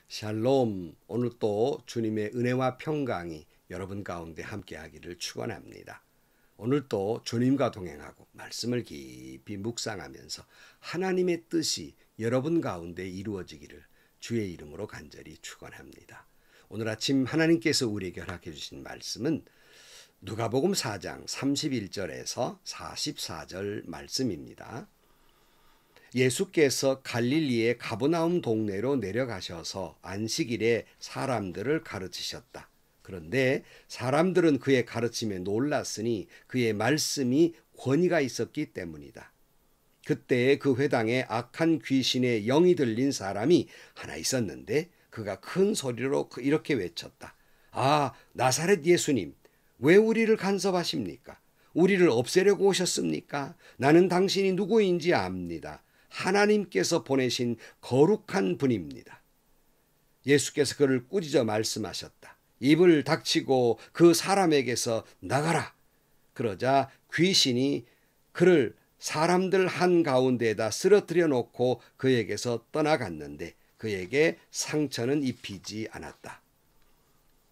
샬롬. 오늘 또 주님의 은혜와 평강이 여러분 가운데 함께하기를 축원합니다. 오늘 또 주님과 동행하고 말씀을 깊이 묵상하면서 하나님의 뜻이 여러분 가운데 이루어지기를 주의 이름으로 간절히 축원합니다. 오늘 아침 하나님께서 우리에게 허락해 주신 말씀은 누가복음 4장 31절에서 44절 말씀입니다. 예수께서 갈릴리의 가버나움 동네로 내려가셔서 안식일에 사람들을 가르치셨다. 그런데 사람들은 그의 가르침에 놀랐으니 그의 말씀이 권위가 있었기 때문이다. 그때 그 회당에 악한 귀신의 영이 들린 사람이 하나 있었는데 그가 큰 소리로 이렇게 외쳤다. 아, 나사렛 예수님, 왜 우리를 간섭하십니까? 우리를 없애려고 오셨습니까? 나는 당신이 누구인지 압니다. 하나님께서 보내신 거룩한 분입니다. 예수께서 그를 꾸짖어 말씀하셨다. 입을 닥치고 그 사람에게서 나가라. 그러자 귀신이 그를 사람들 한가운데에다 쓰러뜨려 놓고 그에게서 떠나갔는데 그에게 상처는 입히지 않았다.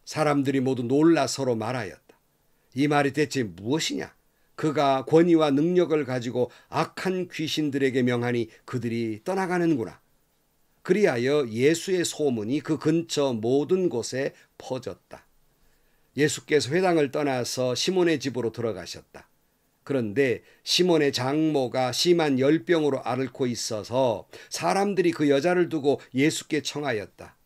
사람들이 모두 놀라 서로 말하였다. 이 말이 대체 무엇이냐? 그가 권위와 능력을 가지고 악한 귀신들에게 명하니 그들이 떠나가는구나. 그리하여 예수의 소문이 그 근처 모든 곳에 퍼졌다. 예수께서 회당을 떠나서 시몬의 집으로 들어가셨다. 그런데 시몬의 장모가 심한 열병으로 앓고 있어서 사람들이 그 여자를 두고 예수께 청하였다.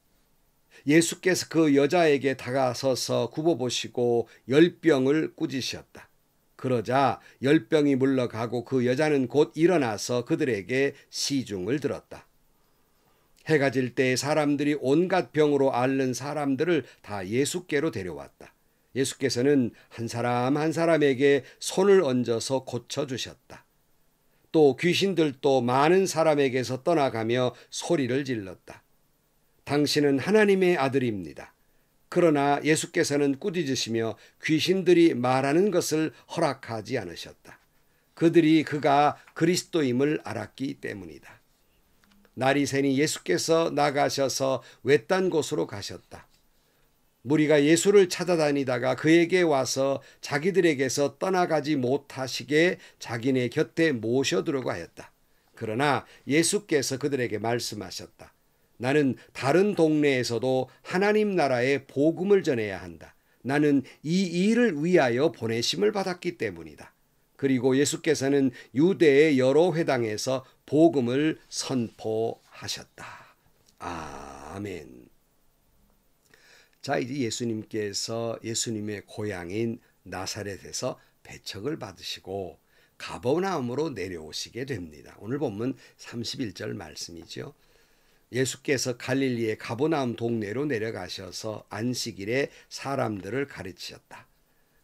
예수께서 그 여자에게 다가서서 굽어보시고 열병을 꾸짖으셨다. 그러자 열병이 물러가고 그 여자는 곧 일어나서 그들에게 시중을 들었다. 해가 질 때 사람들이 온갖 병으로 앓는 사람들을 다 예수께로 데려왔다. 예수께서는 한 사람 한 사람에게 손을 얹어서 고쳐주셨다. 또 귀신들도 많은 사람에게서 떠나가며 소리를 질렀다. 당신은 하나님의 아들입니다. 그러나 예수께서는 꾸짖으시며 귀신들이 말하는 것을 허락하지 않으셨다. 그들이 그가 그리스도임을 알았기 때문이다. 날이 새니 예수께서 나가셔서 외딴 곳으로 가셨다. 무리가 예수를 찾아다니다가 그에게 와서 자기들에게서 떠나가지 못하시게 자기네 곁에 모셔두려고 하였다. 그러나 예수께서 그들에게 말씀하셨다. 나는 다른 동네에서도 하나님 나라의 복음을 전해야 한다. 나는 이 일을 위하여 보내심을 받았기 때문이다. 그리고 예수께서는 유대의 여러 회당에서 복음을 선포하셨다. 아멘. 자, 이제 예수님께서 예수님의 고향인 나사렛에서 배척을 받으시고 가버나움으로 내려오시게 됩니다. 오늘 본문 31절 말씀이죠. 예수께서 갈릴리의 가버나움 동네로 내려가셔서 안식일에 사람들을 가르치셨다.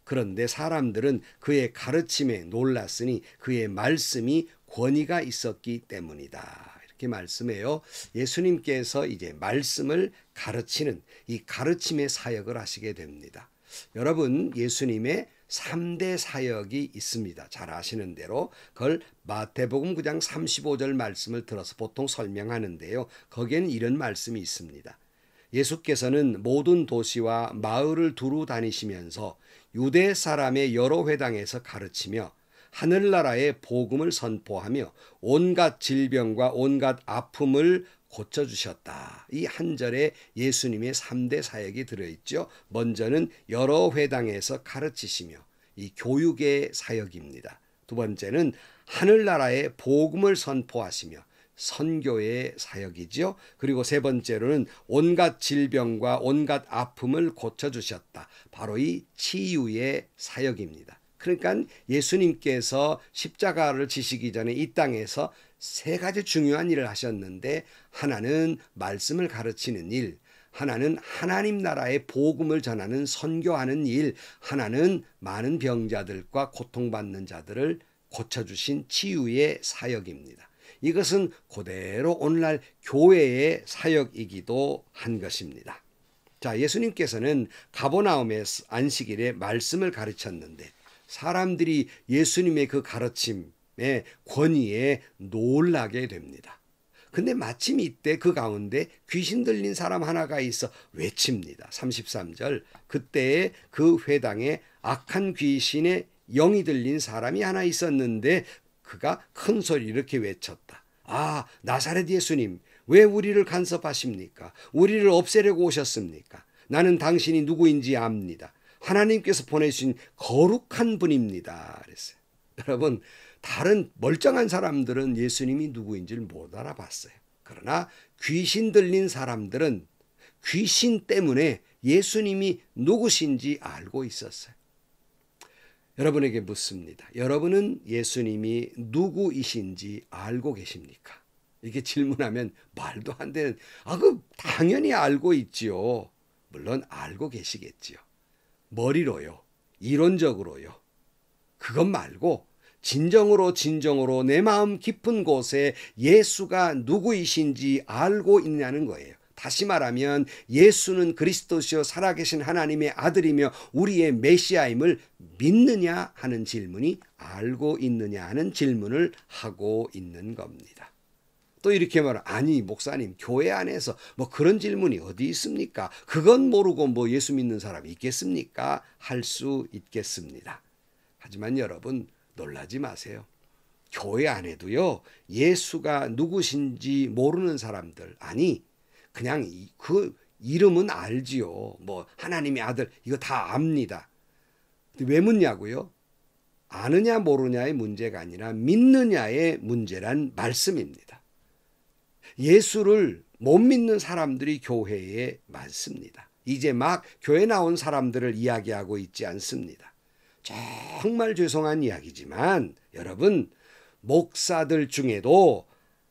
그런데 사람들은 그의 가르침에 놀랐으니 그의 말씀이 권위가 있었기 때문이다. 이렇게 말씀해요. 예수님께서 이제 말씀을 가르치는 이 가르침의 사역을 하시게 됩니다. 여러분, 예수님의 3대 사역이 있습니다. 잘 아시는 대로 그걸 마태복음 9장 35절 말씀을 들어서 보통 설명하는데요. 거기에는 이런 말씀이 있습니다. 예수께서는 모든 도시와 마을을 두루 다니시면서 유대 사람의 여러 회당에서 가르치며 하늘나라의 복음을 선포하며 온갖 질병과 온갖 아픔을 고쳐주셨다. 이 한 절에 예수님의 3대 사역이 들어있죠. 먼저는 여러 회당에서 가르치시며 이 교육의 사역입니다. 두 번째는 하늘나라의 복음을 선포하시며 선교의 사역이죠. 그리고 세 번째로는 온갖 질병과 온갖 아픔을 고쳐주셨다. 바로 이 치유의 사역입니다. 그러니까 예수님께서 십자가를 지시기 전에 이 땅에서 세 가지 중요한 일을 하셨는데 하나는 말씀을 가르치는 일, 하나는 하나님 나라의 복음을 전하는 선교하는 일, 하나는 많은 병자들과 고통받는 자들을 고쳐주신 치유의 사역입니다. 이것은 그대로 오늘날 교회의 사역이기도 한 것입니다. 자, 예수님께서는 가버나움의 안식일에 말씀을 가르쳤는데 사람들이 예수님의 그 가르침의 권위에 놀라게 됩니다. 근데 마침 이때 그 가운데 귀신 들린 사람 하나가 있어 외칩니다. 33절. 그때에 그 회당에 악한 귀신의 영이 들린 사람이 하나 있었는데 그가 큰 소리 이렇게 외쳤다. 아, 나사렛 예수님, 왜 우리를 간섭하십니까? 우리를 없애려고 오셨습니까? 나는 당신이 누구인지 압니다. 하나님께서 보내주신 거룩한 분입니다. 그랬어요. 여러분, 다른 멀쩡한 사람들은 예수님이 누구인지를 못 알아봤어요. 그러나 귀신 들린 사람들은 귀신 때문에 예수님이 누구신지 알고 있었어요. 여러분에게 묻습니다. 여러분은 예수님이 누구이신지 알고 계십니까? 이렇게 질문하면 말도 안 되는, 그 당연히 알고 있지요. 물론 알고 계시겠지요. 머리로요. 이론적으로요. 그것 말고 진정으로 내 마음 깊은 곳에 예수가 누구이신지 알고 있냐는 거예요. 다시 말하면 예수는 그리스도시요 살아계신 하나님의 아들이며 우리의 메시아임을 믿느냐 하는 질문이 알고 있느냐 하는 질문을 하고 있는 겁니다. 또 이렇게 말하면 아니 목사님 교회 안에서 뭐 그런 질문이 어디 있습니까? 그건 모르고 뭐 예수 믿는 사람이 있겠습니까? 할 수 있겠습니다. 하지만 여러분 놀라지 마세요. 교회 안에도요 예수가 누구신지 모르는 사람들, 아니 그냥 그 이름은 알지요. 뭐 하나님의 아들 이거 다 압니다. 왜 묻냐고요? 아느냐 모르냐의 문제가 아니라 믿느냐의 문제란 말씀입니다. 예수를 못 믿는 사람들이 교회에 많습니다. 이제 막 교회 나온 사람들을 이야기하고 있지 않습니다. 정말 죄송한 이야기지만 여러분, 목사들 중에도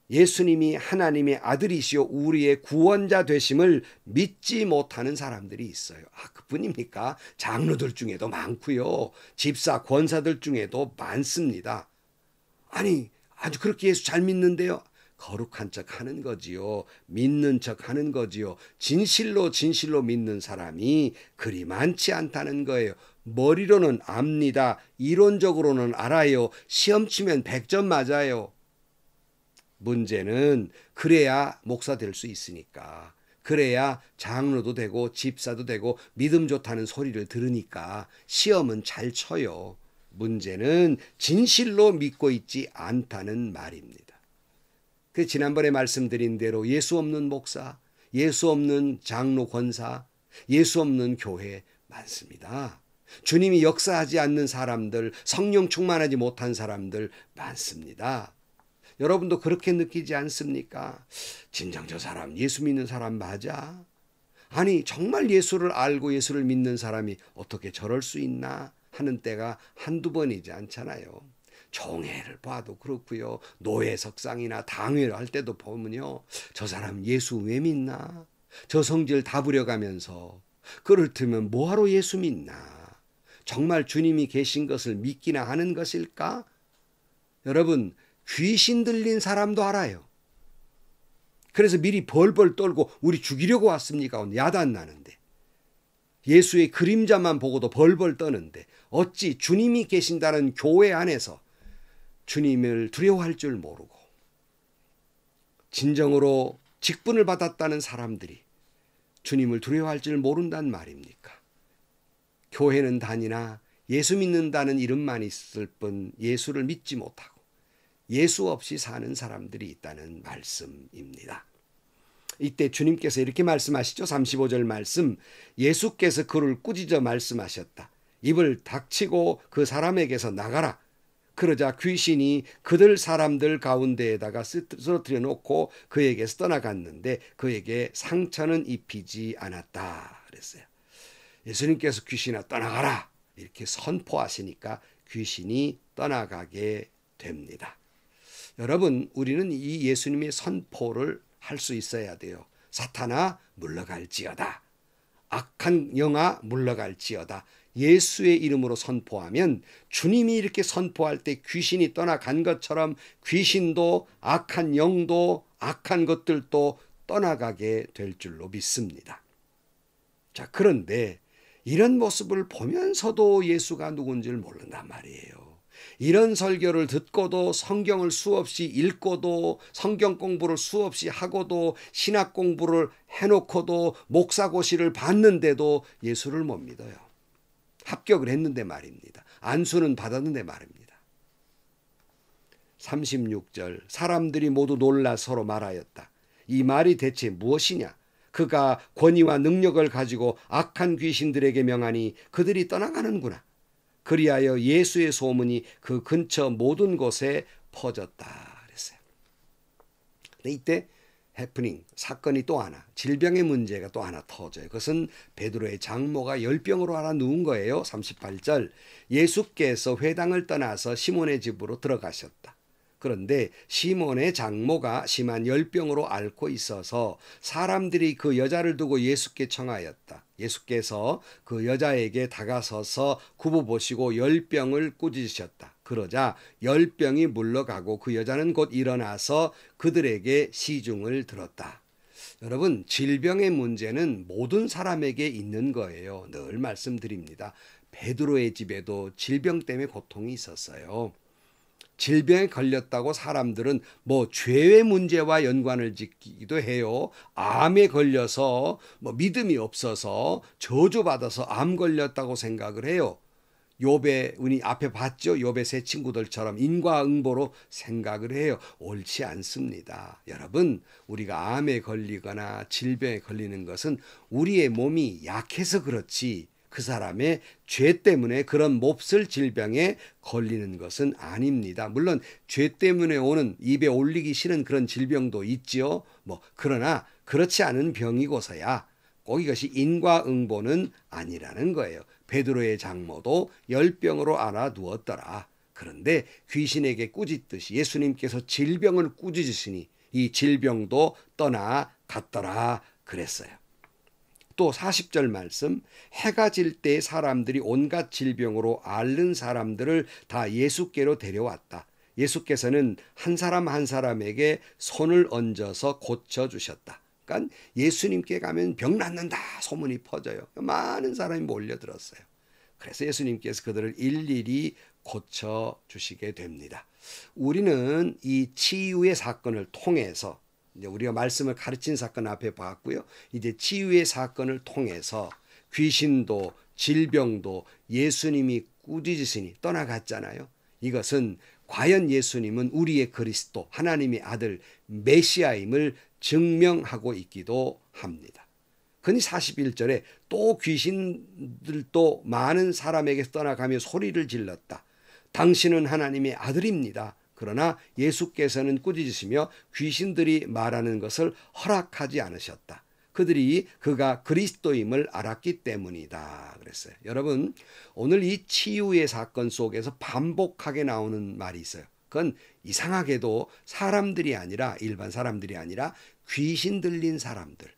예수님이 하나님의 아들이시오 우리의 구원자 되심을 믿지 못하는 사람들이 있어요. 그뿐입니까? 장로들 중에도 많고요. 집사 권사들 중에도 많습니다. 아니 아주 그렇게 예수 잘 믿는데요. 거룩한 척 하는 거지요. 믿는 척 하는 거지요. 진실로 믿는 사람이 그리 많지 않다는 거예요. 머리로는 압니다. 이론적으로는 알아요. 시험 치면 100점 맞아요. 문제는 그래야 목사 될 수 있으니까, 그래야 장로도 되고 집사도 되고 믿음 좋다는 소리를 들으니까 시험은 잘 쳐요. 문제는 진실로 믿고 있지 않다는 말입니다. 그 지난번에 말씀드린 대로 예수 없는 목사, 예수 없는 장로 권사, 예수 없는 교회 많습니다. 주님이 역사하지 않는 사람들, 성령 충만하지 못한 사람들 많습니다. 여러분도 그렇게 느끼지 않습니까? 진정 저 사람 예수 믿는 사람 맞아? 아니 정말 예수를 알고 예수를 믿는 사람이 어떻게 저럴 수 있나 하는 때가 한두 번이지 않잖아요. 종회를 봐도 그렇고요. 노예 석상이나 당회를 할 때도 보면요. 저 사람 예수 왜 믿나? 저 성질 다 부려가면서 그렇다면 뭐하러 예수 믿나? 정말 주님이 계신 것을 믿기나 하는 것일까? 여러분, 귀신 들린 사람도 알아요. 그래서 미리 벌벌 떨고 우리 죽이려고 왔습니까? 야단나는데. 예수의 그림자만 보고도 벌벌 떠는데 어찌 주님이 계신다는 교회 안에서 주님을 두려워할 줄 모르고 진정으로 직분을 받았다는 사람들이 주님을 두려워할 줄 모른단 말입니까? 교회는 다니나 예수 믿는다는 이름만 있을 뿐 예수를 믿지 못하고 예수 없이 사는 사람들이 있다는 말씀입니다. 이때 주님께서 이렇게 말씀하시죠. 35절 말씀. 예수께서 그를 꾸짖어 말씀하셨다. 입을 닥치고 그 사람에게서 나가라. 그러자 귀신이 그들 사람들 가운데에다가 쓰러뜨려 놓고 그에게서 떠나갔는데 그에게 상처는 입히지 않았다 그랬어요. 예수님께서 귀신아 떠나가라 이렇게 선포하시니까 귀신이 떠나가게 됩니다. 여러분, 우리는 이 예수님의 선포를 할 수 있어야 돼요. 사탄아 물러갈지어다. 악한 영아 물러갈지어다. 예수의 이름으로 선포하면 주님이 이렇게 선포할 때 귀신이 떠나간 것처럼 귀신도 악한 영도 악한 것들도 떠나가게 될 줄로 믿습니다. 자, 그런데 이런 모습을 보면서도 예수가 누군지를 모른단 말이에요. 이런 설교를 듣고도 성경을 수없이 읽고도 성경 공부를 수없이 하고도 신학 공부를 해놓고도 목사고시를 받는데도 예수를 못 믿어요. 합격을 했는데 말입니다. 안수는 받았는데 말입니다. 36절 사람들이 모두 놀라 서로 말하였다. 이 말이 대체 무엇이냐? 그가 권위와 능력을 가지고 악한 귀신들에게 명하니 그들이 떠나가는구나. 그리하여 예수의 소문이 그 근처 모든 곳에 퍼졌다 그랬어요. 근데 이때 해프닝 사건이 또 하나, 질병의 문제가 또 하나 터져요. 그것은 베드로의 장모가 열병으로 하나 누운 거예요. 38절 예수께서 회당을 떠나서 시몬의 집으로 들어가셨다. 그런데 시몬의 장모가 심한 열병으로 앓고 있어서 사람들이 그 여자를 두고 예수께 청하였다. 예수께서 그 여자에게 다가서서 굽어보시고 열병을 꾸짖으셨다. 그러자 열병이 물러가고 그 여자는 곧 일어나서 그들에게 시중을 들었다. 여러분, 질병의 문제는 모든 사람에게 있는 거예요. 늘 말씀드립니다. 베드로의 집에도 질병 때문에 고통이 있었어요. 질병에 걸렸다고 사람들은 뭐 죄의 문제와 연관을 짓기도 해요. 암에 걸려서 뭐 믿음이 없어서 저주받아서 암 걸렸다고 생각을 해요. 욥의 우리 앞에 봤죠? 욥의 세 친구들처럼 인과응보로 생각을 해요. 옳지 않습니다. 여러분, 우리가 암에 걸리거나 질병에 걸리는 것은 우리의 몸이 약해서 그렇지 그 사람의 죄 때문에 그런 몹쓸 질병에 걸리는 것은 아닙니다. 물론 죄 때문에 오는 입에 올리기 싫은 그런 질병도 있지요. 그러나 그렇지 않은 병이고서야 꼭 이것이 인과응보는 아니라는 거예요. 베드로의 장모도 열병으로 앓아누웠더라. 그런데 귀신에게 꾸짖듯이 예수님께서 질병을 꾸짖으시니 이 질병도 떠나갔더라 그랬어요. 또 40절 말씀, 해가 질 때 사람들이 온갖 질병으로 앓는 사람들을 다 예수께로 데려왔다. 예수께서는 한 사람 한 사람에게 손을 얹어서 고쳐주셨다. 그러니까 예수님께 가면 병 낫는다 소문이 퍼져요. 많은 사람이 몰려들었어요. 그래서 예수님께서 그들을 일일이 고쳐주시게 됩니다. 우리는 이 치유의 사건을 통해서 이제 우리가 말씀을 가르친 사건 앞에 봤고요. 이제 치유의 사건을 통해서 귀신도 질병도 예수님이 꾸짖으시니 떠나갔잖아요. 이것은 과연 예수님은 우리의 그리스도 하나님의 아들 메시아임을 증명하고 있기도 합니다. 그니 41절에 또 귀신들도 많은 사람에게 떠나가며 소리를 질렀다. 당신은 하나님의 아들입니다. 그러나 예수께서는 꾸짖으시며 귀신들이 말하는 것을 허락하지 않으셨다. 그들이 그가 그리스도임을 알았기 때문이다 그랬어요. 여러분, 오늘 이 치유의 사건 속에서 반복하게 나오는 말이 있어요. 그건 이상하게도 사람들이 아니라 일반 사람들이 아니라 귀신 들린 사람들,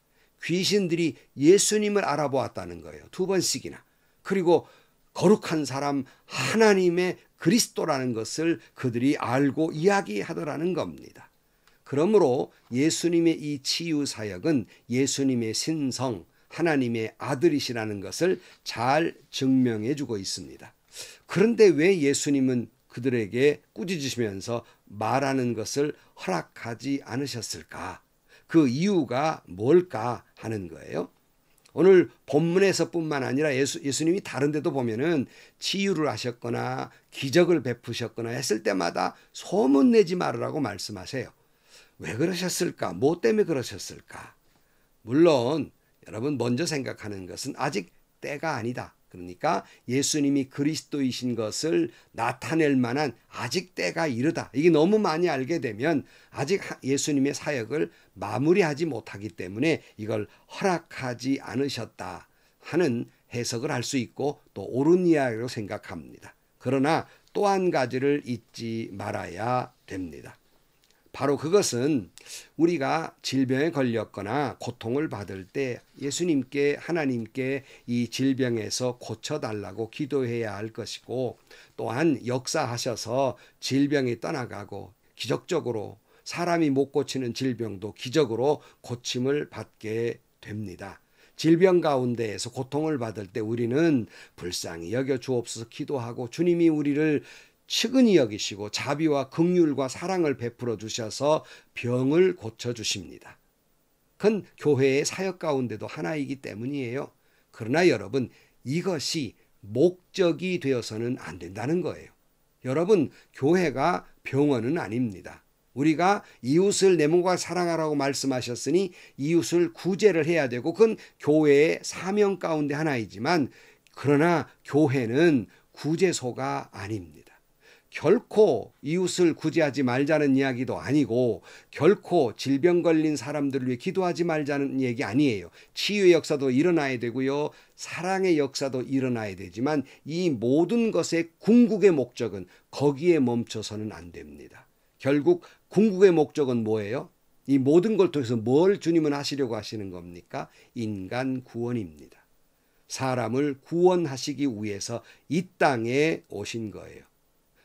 귀신들이 예수님을 알아보았다는 거예요. 2번씩이나. 그리고 거룩한 사람 하나님의 그리스도라는 것을 그들이 알고 이야기하더라는 겁니다. 그러므로 예수님의 이 치유 사역은 예수님의 신성, 하나님의 아들이시라는 것을 잘 증명해 주고 있습니다. 그런데 왜 예수님은 그들에게 꾸짖으시면서 말하는 것을 허락하지 않으셨을까? 그 이유가 뭘까 하는 거예요. 오늘 본문에서뿐만 아니라 예수님이 다른 데도 보면은 치유를 하셨거나 기적을 베푸셨거나 했을 때마다 소문내지 말으라고 말씀하세요. 왜 그러셨을까? 뭐 때문에 그러셨을까? 물론 여러분 먼저 생각하는 것은 아직 때가 아니다. 그러니까 예수님이 그리스도이신 것을 나타낼 만한 아직 때가 이르다. 이게 너무 많이 알게 되면 아직 예수님의 사역을 마무리하지 못하기 때문에 이걸 허락하지 않으셨다 하는 해석을 할 수 있고 또 옳은 이야기로 생각합니다. 그러나 또 한 가지를 잊지 말아야 됩니다. 바로 그것은 우리가 질병에 걸렸거나 고통을 받을 때 예수님께 하나님께 이 질병에서 고쳐달라고 기도해야 할 것이고 또한 역사하셔서 질병이 떠나가고 기적적으로 사람이 못 고치는 질병도 기적으로 고침을 받게 됩니다. 질병 가운데에서 고통을 받을 때 우리는 불쌍히 여겨 주옵소서 기도하고 주님이 우리를 측은히 여기시고 자비와 긍휼과 사랑을 베풀어 주셔서 병을 고쳐 주십니다. 그건 교회의 사역 가운데도 하나이기 때문이에요. 그러나 여러분, 이것이 목적이 되어서는 안 된다는 거예요. 여러분, 교회가 병원은 아닙니다. 우리가 이웃을 내 몸과 사랑하라고 말씀하셨으니 이웃을 구제를 해야 되고 그건 교회의 사명 가운데 하나이지만, 그러나 교회는 구제소가 아닙니다. 결코 이웃을 구제하지 말자는 이야기도 아니고 결코 질병 걸린 사람들을 위해 기도하지 말자는 얘기 아니에요. 치유의 역사도 일어나야 되고요. 사랑의 역사도 일어나야 되지만 이 모든 것의 궁극의 목적은 거기에 멈춰서는 안 됩니다. 결국 궁극의 목적은 뭐예요? 이 모든 걸 통해서 뭘 주님은 하시려고 하시는 겁니까? 인간 구원입니다. 사람을 구원하시기 위해서 이 땅에 오신 거예요.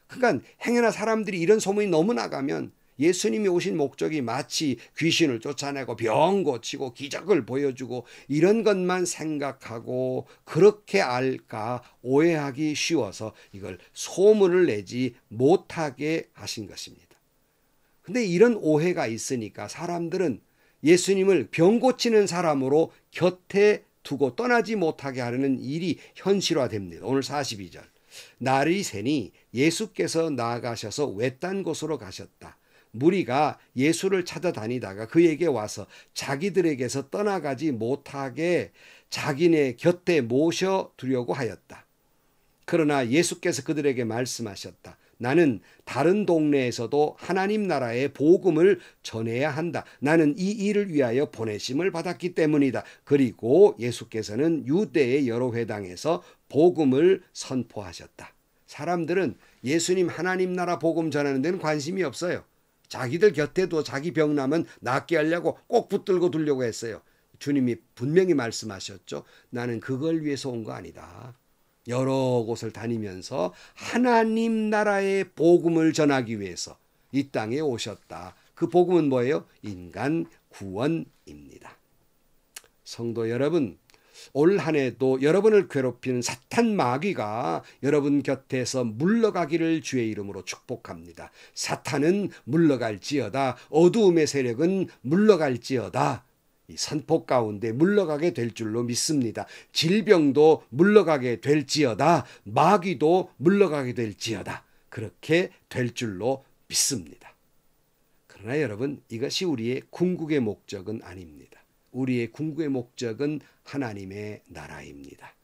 그러니까 행여나 사람들이 이런 소문이 너무 나가면 예수님이 오신 목적이 마치 귀신을 쫓아내고 병 고치고 기적을 보여주고 이런 것만 생각하고 그렇게 알까 오해하기 쉬워서 이걸 소문을 내지 못하게 하신 것입니다. 근데 이런 오해가 있으니까 사람들은 예수님을 병 고치는 사람으로 곁에 두고 떠나지 못하게 하려는 일이 현실화됩니다. 오늘 42절. 날이 새니 예수께서 나아가셔서 외딴 곳으로 가셨다. 무리가 예수를 찾아다니다가 그에게 와서 자기들에게서 떠나가지 못하게 자기네 곁에 모셔두려고 하였다. 그러나 예수께서 그들에게 말씀하셨다. 나는 다른 동네에서도 하나님 나라의 복음을 전해야 한다. 나는 이 일을 위하여 보내심을 받았기 때문이다. 그리고 예수께서는 유대의 여러 회당에서 복음을 선포하셨다. 사람들은 예수님 하나님 나라 복음 전하는 데는 관심이 없어요. 자기들 곁에 둬 자기 병 나면 낫게 하려고 꼭 붙들고 두려고 했어요. 주님이 분명히 말씀하셨죠. 나는 그걸 위해서 온 거 아니다. 여러 곳을 다니면서 하나님 나라의 복음을 전하기 위해서 이 땅에 오셨다. 그 복음은 뭐예요? 인간 구원입니다. 성도 여러분, 올 한 해도 여러분을 괴롭히는 사탄 마귀가 여러분 곁에서 물러가기를 주의 이름으로 축복합니다. 사탄은 물러갈지어다. 어두움의 세력은 물러갈지어다. 이 선포 가운데 물러가게 될 줄로 믿습니다. 질병도 물러가게 될지어다. 마귀도 물러가게 될지어다. 그렇게 될 줄로 믿습니다. 그러나 여러분, 이것이 우리의 궁극의 목적은 아닙니다. 우리의 궁극의 목적은 하나님의 나라입니다.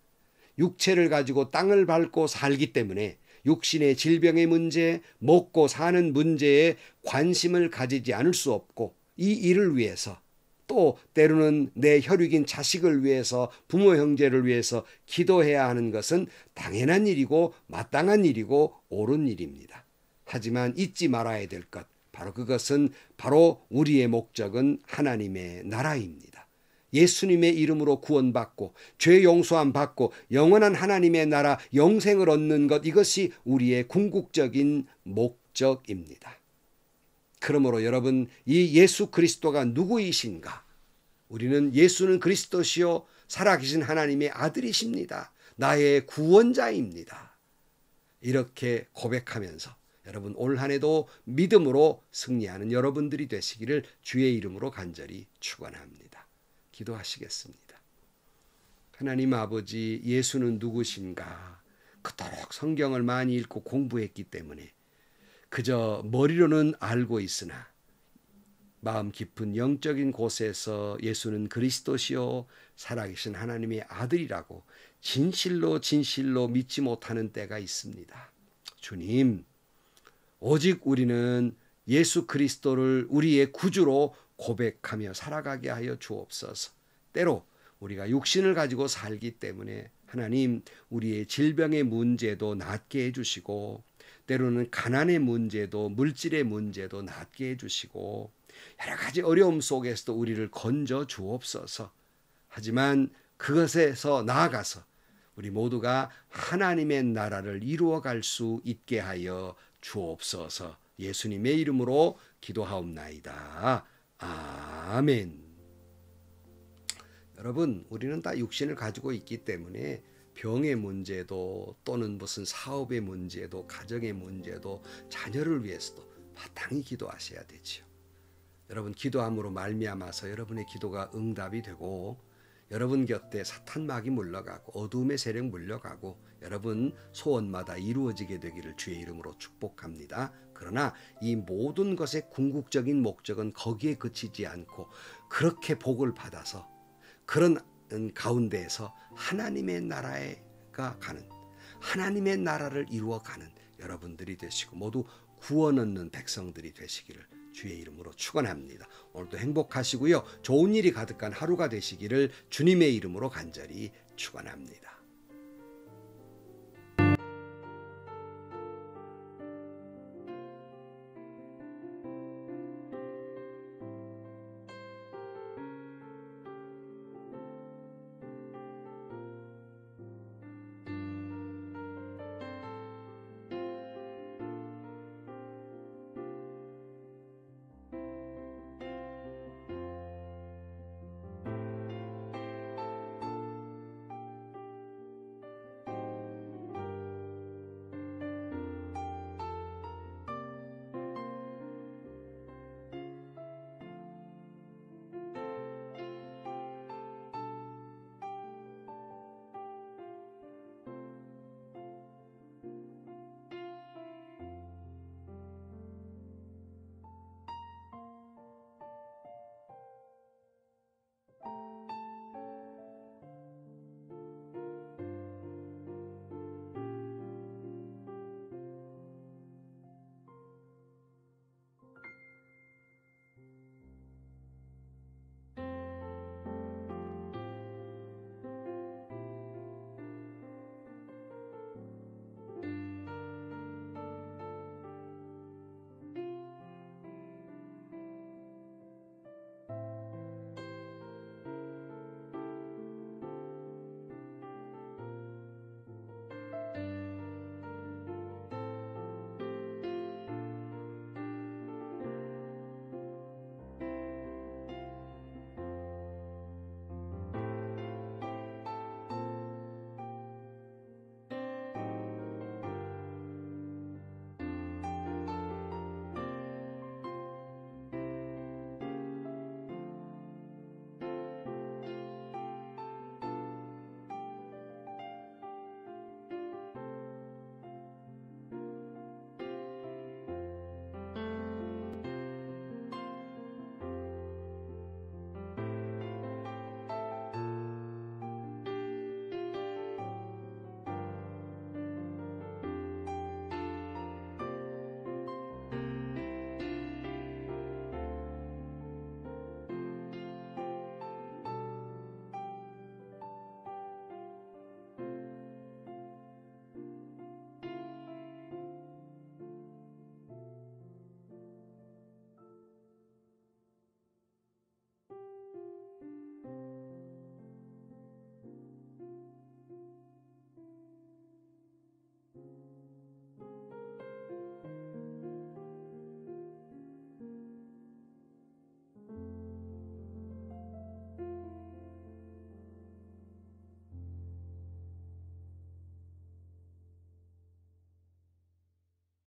육체를 가지고 땅을 밟고 살기 때문에 육신의 질병의 문제, 먹고 사는 문제에 관심을 가지지 않을 수 없고 이 일을 위해서 또 때로는 내 혈육인 자식을 위해서 부모 형제를 위해서 기도해야 하는 것은 당연한 일이고 마땅한 일이고 옳은 일입니다. 하지만 잊지 말아야 될 것, 바로 그것은 바로 우리의 목적은 하나님의 나라입니다. 예수님의 이름으로 구원받고 죄 용서함 받고 영원한 하나님의 나라 영생을 얻는 것, 이것이 우리의 궁극적인 목적입니다. 그러므로 여러분, 이 예수 그리스도가 누구이신가? 우리는 예수는 그리스도시요 살아계신 하나님의 아들이십니다. 나의 구원자입니다. 이렇게 고백하면서 여러분 올 한 해도 믿음으로 승리하는 여러분들이 되시기를 주의 이름으로 간절히 축원합니다. 기도하시겠습니다. 하나님 아버지, 예수는 누구신가? 그토록 성경을 많이 읽고 공부했기 때문에 그저 머리로는 알고 있으나 마음 깊은 영적인 곳에서 예수는 그리스도시요 살아계신 하나님의 아들이라고 진실로 믿지 못하는 때가 있습니다. 주님, 오직 우리는 예수 그리스도를 우리의 구주로 고백하며 살아가게 하여 주옵소서. 때로 우리가 육신을 가지고 살기 때문에 하나님, 우리의 질병의 문제도 낫게 해주시고 때로는 가난의 문제도 물질의 문제도 낫게 해주시고 여러 가지 어려움 속에서도 우리를 건져 주옵소서. 하지만 그것에서 나아가서 우리 모두가 하나님의 나라를 이루어갈 수 있게 하여 주옵소서. 예수님의 이름으로 기도하옵나이다. 아멘. 여러분, 우리는 다 육신을 가지고 있기 때문에 병의 문제도 또는 무슨 사업의 문제도 가정의 문제도 자녀를 위해서도 마땅히 기도하셔야 되지요. 여러분 기도함으로 말미암아서 여러분의 기도가 응답이 되고 여러분 곁에 사탄 마귀 물러가고 어두움의 세력 물러가고 여러분 소원마다 이루어지게 되기를 주의 이름으로 축복합니다. 그러나 이 모든 것의 궁극적인 목적은 거기에 그치지 않고 그렇게 복을 받아서 그런 가운데에서 하나님의 나라가 가는 하나님의 나라를 이루어가는 여러분들이 되시고 모두 구원 얻는 백성들이 되시기를 주의 이름으로 축원합니다. 오늘도 행복하시고요. 좋은 일이 가득한 하루가 되시기를 주님의 이름으로 간절히 축원합니다.